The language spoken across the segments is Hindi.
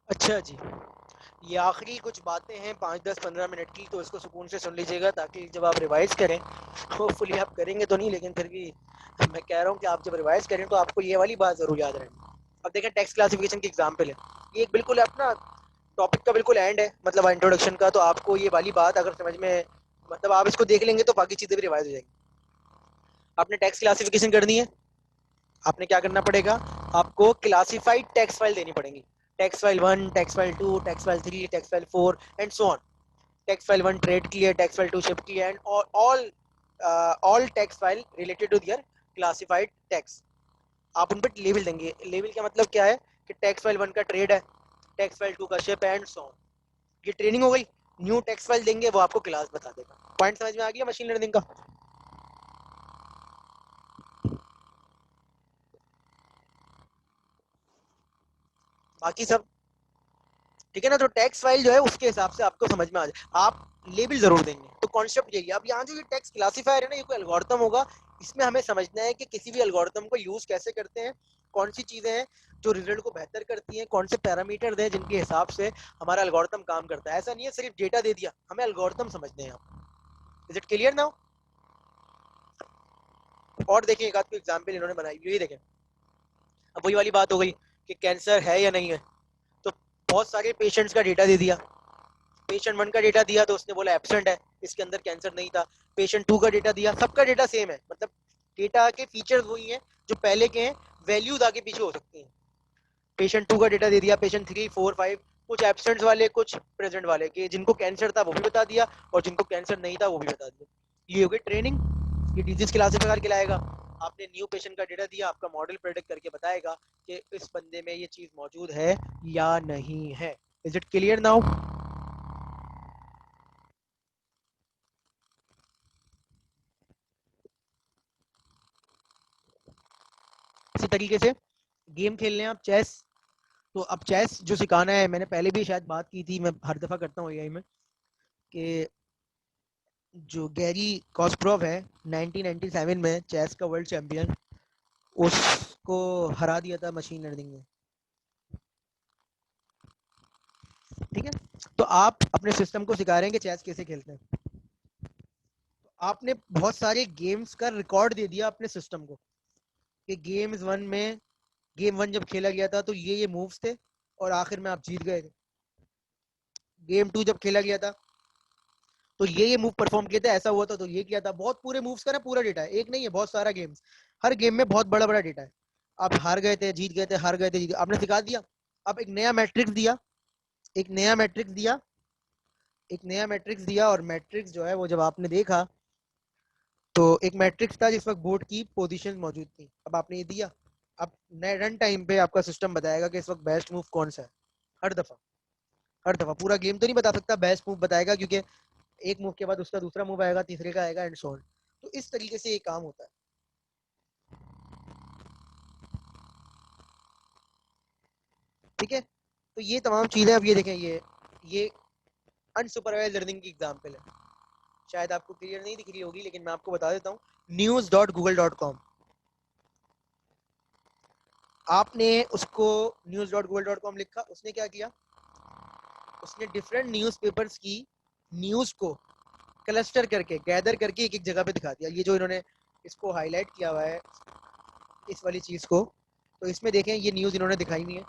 अच्छा जी, ये आखिरी कुछ बातें हैं 5, 10, 15 मिनट की, तो इसको सुकून से सुन लीजिएगा ताकि जब आप रिवाइज करें, होपफुली आप करेंगे तो नहीं, लेकिन फिर भी मैं कह रहा हूँ कि आप जब रिवाइज करें तो आपको ये वाली बात जरूर याद रहेगी। अब देखें, टेक्स्ट क्लासिफिकेशन की एग्जाम्पल है, ये एक बिल्कुल अपना टॉपिक का बिल्कुल एंड है, मतलब इंट्रोडक्शन का, तो आपको ये वाली बात अगर समझ में, मतलब आप इसको देख लेंगे तो बाकी चीजें भी रिवाइज हो जाएंगी। आपने टेक्स्ट क्लासिफिकेशन करनी है, आपने क्या करना पड़ेगा, आपको क्लासिफाइड टेक्स्ट फाइल देनी पड़ेगी। Text file 1, text file 2, text file 3, text file 4 and so on. Text file 1 trade की है, टेक्स्ट फाइल 2 शिफ्ट की है, and all text file related to their classified text. आप उन पर लेबल देंगे। लेबल का मतलब क्या है कि टेक्स्ट फाइल 1 का ट्रेड है, टेक्स्ट फाइल 2 का शिप है, एंड सो ऑन। ये ट्रेनिंग हो गई। न्यू टेक्स्ट फाइल देंगे, वो आपको क्लास बता देगा। पॉइंट समझ में आ गया मशीन लर्निंग का? बाकी सब ठीक है ना? तो टेक्स्ट फाइल जो है उसके हिसाब से आपको समझ में आ जाए, आप लेबल जरूर देंगे। तो कॉन्सेप्ट यही है। अब यहाँ जो ये टेक्स्ट क्लासीफायर है ना, ये कोई एल्गोरिथम होगा। इसमें हमें समझना है कि किसी भी एल्गोरिथम को यूज कैसे करते हैं, कौन सी चीजें हैं जो रिजल्ट को बेहतर करती हैं, कौन से पैरामीटर हैं जिनके हिसाब से हमारा एल्गोरिथम काम करता है। ऐसा नहीं है सिर्फ डेटा दे दिया, हमें एल्गोरिथम समझने हैं। Is it clear now? और देखें, एक आध को एग्जाम्पल इन्होंने बनाई, यही देखें। अब वही वाली बात हो गई कि कैंसर है या नहीं है। तो बहुत सारे पेशेंट्स का डेटा दे दिया। पेशेंट 1 का डेटा दिया तो उसने बोला एब्सेंट है, इसके अंदर कैंसर नहीं था। पेशेंट 2 का डेटा दिया, सबका डेटा सेम है, मतलब डेटा के फीचर्स वही हैं जो पहले के हैं, वैल्यूज आगे पीछे हो सकती हैं। पेशेंट 2 का डेटा दे दिया, पेशेंट 3, 4, 5, कुछ एब्सेंट वाले, कुछ प्रेजेंट वाले, के जिनको कैंसर था वो भी बता दिया, और जिनको कैंसर नहीं था वो भी बता दिया। ये हो गई ट्रेनिंग। ये डिजीज क्लासिफायर कहलाएगा। आपने न्यू पेशेंट का डेटा दिया, आपका मॉडल प्रेडिक्ट करके बताएगा कि इस बंदे में ये चीज मौजूद है या नहीं है। Is it clear now? इसी तरीके से गेम खेलने हैं आप, चेस। तो अब चेस जो सिखाना है, मैंने पहले भी शायद बात की थी, मैं हर दफा करता हूँ एआई में, कि जो गैरी कॉस्प्रोव है, 1997 में चेस का वर्ल्ड चैंपियन, उसको हरा दिया था मशीन लर्निंग में। ठीक है? तो आप अपने सिस्टम को सिखा रहे हैं कि चेस कैसे खेलते हैं। तो आपने बहुत सारे गेम्स का रिकॉर्ड दे दिया अपने सिस्टम को, कि गेम 1 जब खेला गया था तो ये मूव्स थे, और आखिर में आप जीत गए थे। गेम 2 जब खेला गया था तो ये मूव परफॉर्म किया था, ऐसा हुआ था, तो ये किया था। बहुत पूरे मूव्स का ना पूरा डेटा है, एक नहीं है, बहुत सारा गेम्स। हर गेम में बहुत बड़ा बड़ा डेटा है। आप हार गए थे, जीत गए थे, हार गए थे, जीत गए, आपने सिखा दिया। अब एक नया मैट्रिक्स दिया, एक नया मैट्रिक्स दिया, एक नया मैट्रिक्स दिया, और मैट्रिक्स जो है वो जब आपने देखा, तो एक मैट्रिक्स था जिस वक्त बोर्ड की पोजीशन मौजूद थी। अब आपने ये दिया। अब नए रन टाइम पे आपका सिस्टम बताएगा कि इस वक्त बेस्ट मूव कौन सा है। हर दफा, हर दफा पूरा गेम तो नहीं बता सकता, बेस्ट मूव बताएगा, क्योंकि एक मूव के बाद उसका दूसरा मूव आएगा, तीसरे का आएगा, एंड सो ऑन। तो इस तरीके से ये काम होता है। ठीक है? तो ये तमाम चीजें, अब ये देखें, ये अनसुपरवाइज लर्निंग की एग्जाम्पल है। शायद आपको क्लियर नहीं दिख रही होगी, लेकिन मैं आपको बता देता हूँ। news.google.com, आपने उसको news.google.com लिखा, उसने क्या किया, उसने डिफरेंट न्यूज़पेपर्स की न्यूज को क्लस्टर करके, गैदर करके एक एक जगह पे दिखा दिया। ये जो इन्होंने इसको हाईलाइट किया हुआ है, इस वाली चीज को, तो इसमें देखें ये न्यूज इन्होंने दिखाई हुई है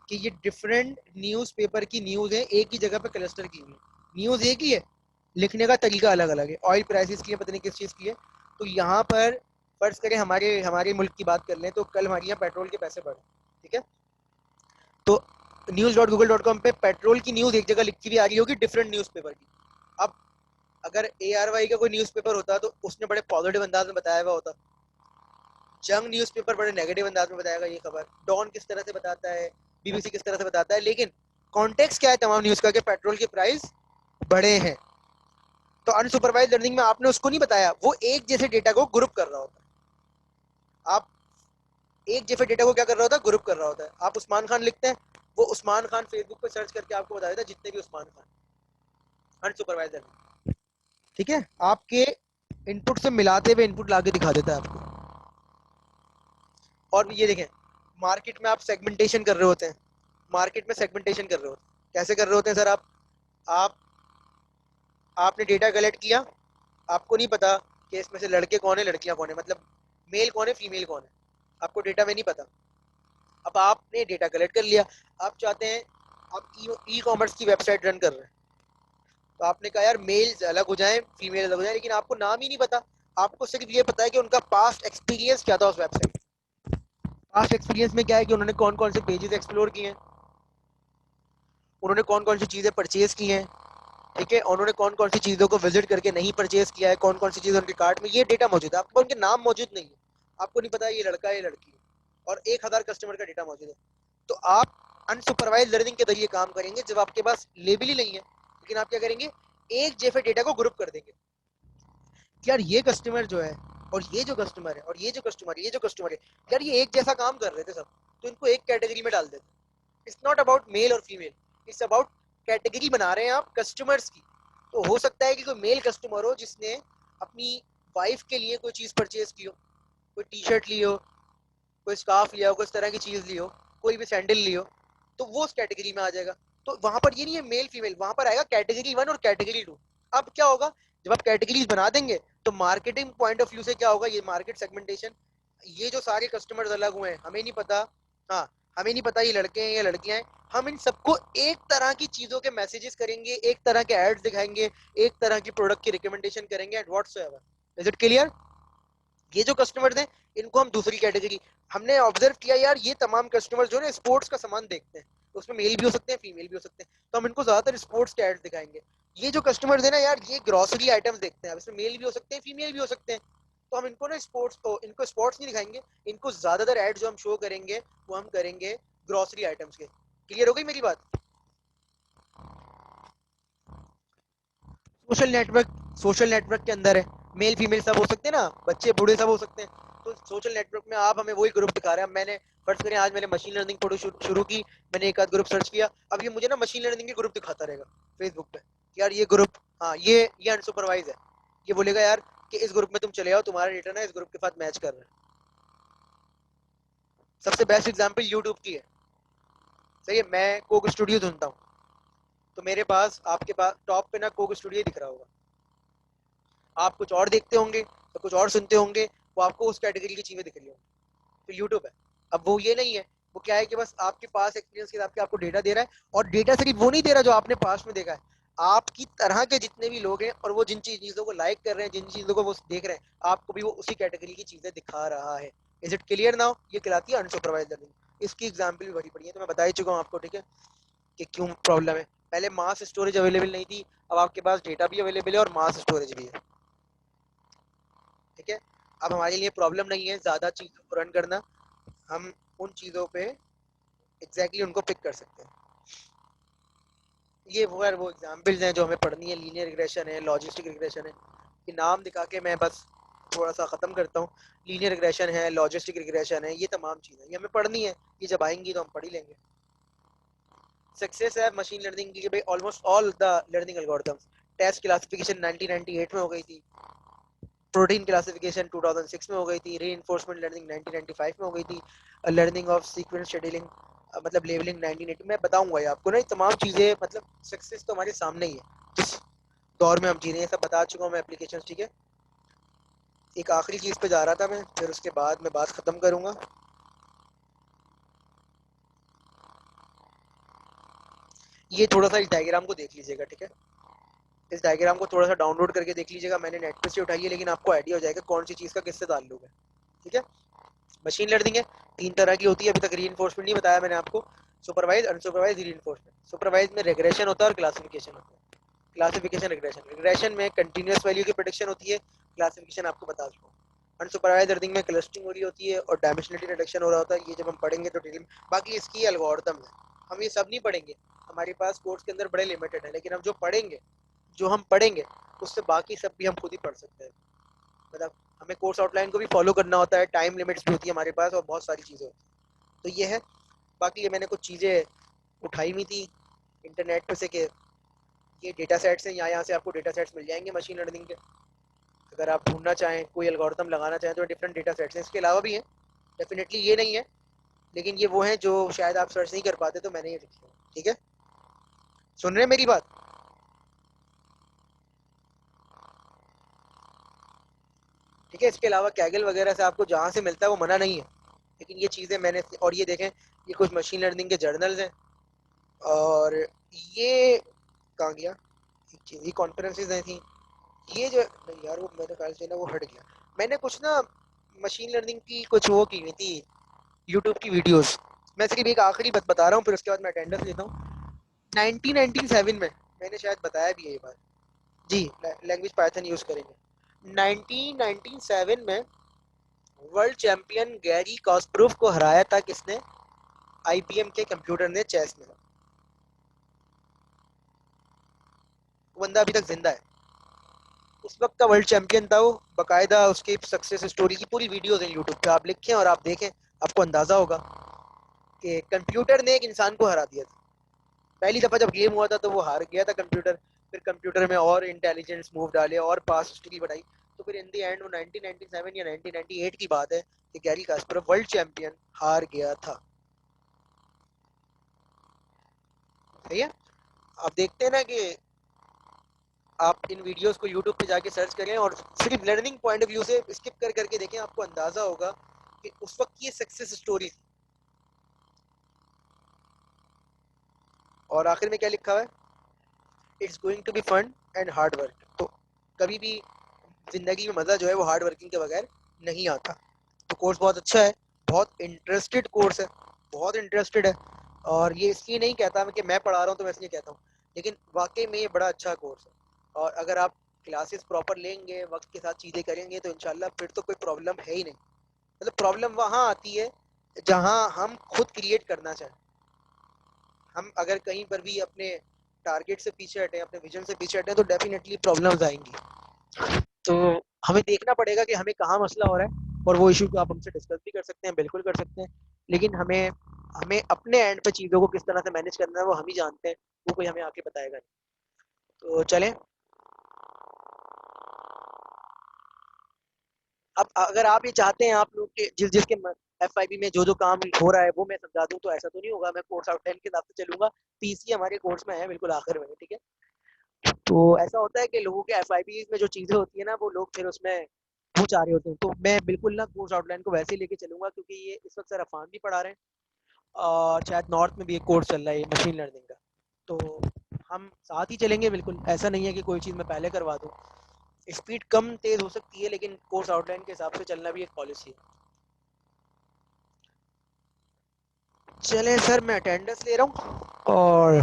कि ये डिफरेंट न्यूज़पेपर की न्यूज है, एक ही जगह पे क्लस्टर की हुई है। न्यूज एक ही है, लिखने का तरीका अलग अलग है। ऑयल प्राइसेस की है, पता नहीं किस चीज की है। तो यहाँ पर फर्ज करें हमारे हमारे मुल्क की बात कर लें, तो कल हमारे यहाँ पेट्रोल के पैसे बढ़े। ठीक है? तो news.google.com पे पेट्रोल की न्यूज एक जगह लिखी हुई आ रही होगी, डिफरेंट न्यूज़पेपर की। अब अगर ARY का कोई न्यूज़पेपर होता तो उसने बड़े पॉजिटिव अंदाज में बताया हुआ होता। जंग न्यूज़पेपर बड़े नेगेटिव अंदाज में बताएगा ये खबर। डॉन किस तरह से बताता है, BBC किस तरह से बताता है, लेकिन कॉन्टेक्स्ट क्या है तमाम न्यूज का, कि पेट्रोल के प्राइस बढ़े हैं। तो अनसुपरवाइज लर्निंग में आपने उसको नहीं बताया, वो एक जैसे डेटा को ग्रुप कर रहा होता है। आप एक जैसे डेटा को क्या कर रहा होता है, ग्रुप कर रहा होता है। आप उस्मान खान लिखते हैं, वो उस्मान खान फेसबुक पे सर्च करके आपको बता देता है जितने भी उस्मान खान। Unsupervised learning. ठीक है? आपके इनपुट से मिलाते हुए इनपुट लाके दिखा देता है आपको। और ये देखें, मार्केट में आप सेगमेंटेशन कर रहे होते हैं, मार्केट में सेगमेंटेशन कर रहे होते हैं, कैसे कर रहे होते हैं सर आप आपने डेटा कलेक्ट किया, आपको नहीं पता कि इसमें से लड़के कौन है लड़कियां कौन है, मतलब मेल कौन है फीमेल कौन है, आपको डेटा में नहीं पता। अब आपने डेटा कलेक्ट कर लिया, आप चाहते हैं, आप ई कॉमर्स की वेबसाइट रन कर रहे हैं, तो आपने कहा यार मेल्स अलग हो जाएं फीमेल अलग हो जाए, लेकिन आपको नाम ही नहीं पता, आपको सिर्फ ये पता है कि उनका पास्ट एक्सपीरियंस क्या था उस वेबसाइट। पास्ट एक्सपीरियंस में क्या है कि उन्होंने कौन कौन से पेजेस एक्सप्लोर किए हैं, उन्होंने कौन कौन सी चीजें परचेज की हैं, ठीक है, उन्होंने कौन कौन सी चीजों को विजिट करके नहीं परचेज किया है, कौन कौन सी चीजें उनके कार्ट में, ये डेटा मौजूद है, आपको उनके नाम मौजूद नहीं है, आपको नहीं पता ये लड़का है ये लड़की है, और 1,000 कस्टमर का डेटा मौजूद है। तो आप अनसुपरवाइज लर्निंग के जरिए काम करेंगे जब आपके पास लेबल ही नहीं है, लेकिन आप क्या करेंगे, एक जैसे डेटा को ग्रुप कर देंगे कि यार ये कस्टमर जो है, और ये जो कस्टमर है, और ये जो कस्टमर है, ये जो कस्टमर है, यार ये एक जैसा काम कर रहे थे सब, तो इनको एक कैटेगरी में डाल देते। इट्स नॉट अबाउट मेल और फीमेल, इट्स अबाउट कैटेगरी बना रहे हैं आप कस्टमर्स की। तो हो सकता है कि कोई मेल कस्टमर हो जिसने अपनी वाइफ के लिए कोई चीज परचेज की हो, कोई टी शर्ट ली हो, कोई स्कार्फ लिया हो, कोई इस तरह की चीज ली हो, कोई भी सैंडल ली हो, तो वो उस कैटेगरी में आ जाएगा। तो वहां पर ये नहीं है मेल फीमेल, वहां पर आएगा कैटेगरी 1 और कैटेगरी 2। अब क्या होगा, जब आप कैटेगरीज बना देंगे तो मार्केटिंग पॉइंट ऑफ व्यू से क्या होगा, ये मार्केट सेगमेंटेशन, ये जो सारे कस्टमर्स अलग हुए हैं हमें नहीं पता, हाँ हमें नहीं पता ये लड़के हैं या लड़कियां हैं, हम इन सबको एक तरह की चीजों के मैसेजेस करेंगे, एक तरह के एड्स दिखाएंगे, एक तरह की प्रोडक्ट की रिकमेंडेशन करेंगे and whatsoever. Is it clear? ये जो कस्टमर्स हैं इनको हम दूसरी कैटेगरी, हमने ऑब्जर्व किया यार ये तमाम कस्टमर जो है स्पोर्ट्स का सामान देखते हैं, तो उसमें मेल भी हो सकते हैं फीमेल भी हो सकते हैं, तो हम इनको ज्यादातर स्पोर्ट्स के एड्स दिखाएंगे। ये जो कस्टमर्स है ना यार ये ग्रोसरी आइटम्स देखते हैं, अब इसमें मेल भी हो सकते हैं फीमेल भी हो सकते हैं, तो हम इनको ना स्पोर्ट्स को, इनको स्पोर्ट्स नहीं दिखाएंगे, इनको ज्यादातर एड जो हम शो करेंगे वो हम करेंगे ग्रोसरी आइटम्स के। क्लियर हो गई मेरी बात? सोशल नेटवर्क के अंदर है, मेल फीमेल सब हो सकते हैं ना, बच्चे बूढ़े सब हो सकते हैं, तो सोशल नेटवर्क में आप हमें वही ग्रुप दिखा रहे हैं। मैंने फर्ज करें आज मैंने मशीन लर्निंग पढ़ो शुरू की, मैंने एक आध ग्रुप सर्च किया, अब ये मुझे ना मशीन लर्निंग के ग्रुप दिखाता रहेगा फेसबुक पे कि यार ये ग्रुप, हाँ ये अनसुपरवाइज है, ये बोलेगा यार कि इस ग्रुप में तुम चले आओ, तुम्हारा डेटा ना इस ग्रुप के साथ मैच कर रहा है। सबसे बेस्ट एग्जाम्पल यूट्यूब की है, सही है, मैं कोक स्टूडियो ढूंढता हूँ, तो मेरे पास आपके पास टॉप पे ना कोक स्टूडियो दिख रहा होगा, आप कुछ और देखते होंगे तो कुछ और सुनते होंगे, वो आपको उस कैटेगरी की चीजें दिख रही होंगी, तो यूट्यूब है। अब वो ये नहीं है, वो क्या है कि बस आपके पास एक्सपीरियंस के हिसाब से आपको डेटा दे रहा है, और डेटा सिर्फ वो नहीं दे रहा जो आपने पास्ट में देखा है, आपकी तरह के जितने भी लोग हैं और वो जिन चीजों को लाइक कर रहे हैं, जिन चीजों को वो देख रहे हैं, आपको भी वो उसी कैटेगरी की चीजें दिखा रहा है। Is it clear now? ये कहलाती है अनसुपरवाइज्ड लर्निंग। इसकी एग्जाम्पल भी बड़ी पड़ी है, तो मैं बता ही चुका हूँ आपको, ठीक है, कि क्यों प्रॉब्लम है। पहले मास स्टोरेज अवेलेबल नहीं थी, अब आपके पास डेटा भी अवेलेबल है और मास स्टोरेज भी है, ठीक है। अब हमारे लिए प्रॉब्लम नहीं है ज्यादा चीजों को रन करना, हम उन चीजों पे उनको पिक कर सकते हैं। ये वो एग्जाम्पल्स हैं जो हमें पढ़नी है, लीनियर रिग्रेशन है, लॉजिस्टिक रिग्रेशन है, ये नाम दिखा के मैं बस थोड़ा सा खत्म करता हूँ। लीनियर रिग्रेशन है, लॉजिस्टिक रिग्रेशन है, ये तमाम चीजें ये हमें पढ़नी है, ये जब आएंगी तो हम पढ़ ही लेंगे। सक्सेस है मशीन लर्निंग की भाई, almost all the learning algorithms, test classification 1998 में हो गई थी, प्रोटीन क्लासिफिकेशन 2006 में हो गई थी, रीइंफोर्समेंट लर्निंग 1995 में हो गई थी, लर्निंग ऑफ सीक्वेंस शेड्यूलिंग मतलब लेवलिंग 1980 में। बताऊंगा ये आपको ना, ये तमाम चीजें, मतलब सक्सेस तो हमारे सामने ही है, जिस दौर में हम जी रहे हैं, सब बता चुका हूँ मैं एप्लीकेशन, ठीक है। एक आखिरी चीज पे जा रहा था मैं, फिर उसके बाद मैं बात खत्म करूंगा। ये थोड़ा सा इस डायग्राम को देख लीजिएगा, ठीक है, इस डायग्राम को थोड़ा सा डाउनलोड करके देख लीजिएगा, मैंने नेट पे से उठाई है, लेकिन आपको आइडिया हो जाएगा कौन सी चीज का किससे ताल्लुक है, ठीक है। मशीन लर्निंग है, 3 तरह की होती है, अभी तक रीइंफोर्समेंट नहीं बताया मैंने आपको, सुपरवाइज अनसुपरवाइज रीइंफोर्समेंट। सुपरवाइज में रिग्रेशन होता है और क्लासिफिकेशन होता है, क्लासिफिकेशन रिग्रेशन, रिग्रेशन में कंटिन्यूअस वैल्यू की प्रेडिक्शन होती है, क्लासिफिकेशन आपको बता चुका हूँ। अनसुपरवाइज लर्निंग में क्लस्टरिंग हो रही होती है और डायमेंशनलिटी रिडक्शन हो रहा होता है, ये जब हम पढ़ेंगे तो डिटेल में। बाकी इसकी एल्गोरिथम है, हम ये सब नहीं पढ़ेंगे, हमारे पास कोर्स के अंदर बड़े लिमिटेड है, लेकिन हम जो पढ़ेंगे, जो हम पढ़ेंगे उससे बाकी सब भी हम खुद ही पढ़ सकते हैं, मतलब हमें कोर्स आउटलाइन को भी फॉलो करना होता है, टाइम लिमिट्स भी होती है हमारे पास और बहुत सारी चीज़ें होती हैं, तो ये है। बाकी ये मैंने कुछ चीज़ें उठाई हुई थी इंटरनेट पे से कि ये डेटा सेट्स हैं, यहाँ यहाँ से आपको डेटा सेट्स मिल जाएंगे मशीन लर्निंग के, अगर आप ढूंढना चाहें, कोई एल्गोरिथम लगाना चाहें तो डिफरेंट डेटा सेट्स हैं, इसके अलावा भी हैं, डेफिनेटली ये नहीं है, लेकिन ये वो हैं जो शायद आप सर्च नहीं कर पाते, तो मैंने ये लिखी है। ठीक है, सुन रहे हैं मेरी बात? ठीक है, इसके अलावा कैगल वगैरह से आपको जहाँ से मिलता है वो मना नहीं है, लेकिन ये चीज़ें मैंने, और ये देखें, ये कुछ मशीन लर्निंग के जर्नल्स हैं, और ये कहाँ गया, एक चीज़, ये कॉन्फ्रेंसेज नहीं थी, ये जो नहीं यार, वो मेरे ख्याल से ना वो हट गया। मैंने कुछ ना मशीन लर्निंग की कुछ वो की हुई थी, यूट्यूब की वीडियोस। मैं सिर्फ एक आखिरी बात बता रहा हूँ, फिर उसके बाद मैं अटेंडेंस लेता हूँ। 1997 में मैंने शायद बताया भी है ये बात, जी, लैंग्वेज पाइथन यूज करेंगे। 1997 में वर्ल्ड चैंपियन गैरी कास्परोव को हराया था किसने? आईबीएम के कंप्यूटर ने, चेस में। वो बंदा अभी तक जिंदा है, उस वक्त का वर्ल्ड चैंपियन था वो। बकायदा उसकी सक्सेस स्टोरी की पूरी वीडियोस हैं यूट्यूब पे, आप लिखें और आप देखें, आपको अंदाजा होगा कि कंप्यूटर ने एक इंसान को हरा दिया था। पहली दफा जब गेम हुआ था तो वो हार गया था कंप्यूटर, फिर कंप्यूटर में और इंटेलिजेंस मूव डाले और पास स्टोरी बढ़ाई, तो फिर इन द एंड वो 1997 या 1998 की बात है कि गैरी कास्परोव वर्ल्ड चैंपियन हार गया था। सही है, आप देखते हैं ना कि आप इन वीडियोस को यूट्यूब पे जाके सर्च करें और सिर्फ लर्निंग पॉइंट ऑफ व्यू से स्किप कर करके देखें, आपको अंदाजा होगा कि उस वक्त ये सक्सेस स्टोरी थी। और आखिर में क्या लिखा हुआ है? It's going to be fun and hard work. तो कभी भी जिंदगी में मजा जो है वो हार्ड वर्किंग के बगैर नहीं आता। तो कोर्स बहुत अच्छा है, बहुत इंटरेस्टेड कोर्स है, बहुत इंटरेस्टेड है। और ये इसलिए नहीं कहता मैं कि मैं पढ़ा रहा हूँ तो मैं इसलिए कहता हूँ, लेकिन वाकई में ये बड़ा अच्छा कोर्स है। और अगर आप क्लासेस प्रॉपर लेंगे, वक्त के साथ चीज़ें करेंगे, तो इंशाल्लाह फिर तो कोई प्रॉब्लम है ही नहीं। मतलब प्रॉब्लम वहाँ आती है जहाँ हम खुद क्रिएट करना चाहें। हम अगर कहीं पर भी अपने टारगेट से पीछे हटें, अपने विजन से पीछे हटें, तो डेफिनेटली प्रॉब्लम्स आएंगी। तो हमें देखना पड़ेगा कि हमें कहाँ मसला हो रहा है, और वो इशू को आप हमसे डिस्कस भी कर सकते हैं, बिल्कुल कर सकते हैं, लेकिन हमें हमें अपने एंड पे चीज़ों को किस तरह से मैनेज करना है वो हम ही जानते हैं, वो कोई हमें आके बताएगा नहीं। तो चलें, अब अगर आप ये चाहते हैं, आप लोग के जिसके एफआईबी में जो जो काम हो रहा है वो मैं समझा दूं, तो ऐसा तो नहीं होगा, मैं कोर्स आउटलाइन के हिसाब से चलूंगा। पीसी हमारे कोर्स में है बिल्कुल आखिर में, ठीक है। तो ऐसा होता है कि लोगों के एफआईबी में जो चीज़ें होती है ना, वो लोग फिर उसमें पूछ आ रहे होते हैं, तो मैं बिल्कुल ना कोर्स आउटलाइन को वैसे ही लेके चलूंगा, क्योंकि ये इस वक्त सर अफान भी पढ़ा रहे हैं, और शायद नॉर्थ में भी एक कोर्स चल रहा है मशीन लर्निंग का। तो हम साथ ही चलेंगे, बिल्कुल ऐसा नहीं है कि कोई चीज़ मैं पहले करवा दूँ। स्पीड कम तेज़ हो सकती है, लेकिन कोर्स आउटलाइन के हिसाब से चलना भी एक पॉलिसी है। चलें सर, मैं अटेंडेंस ले रहा हूँ, और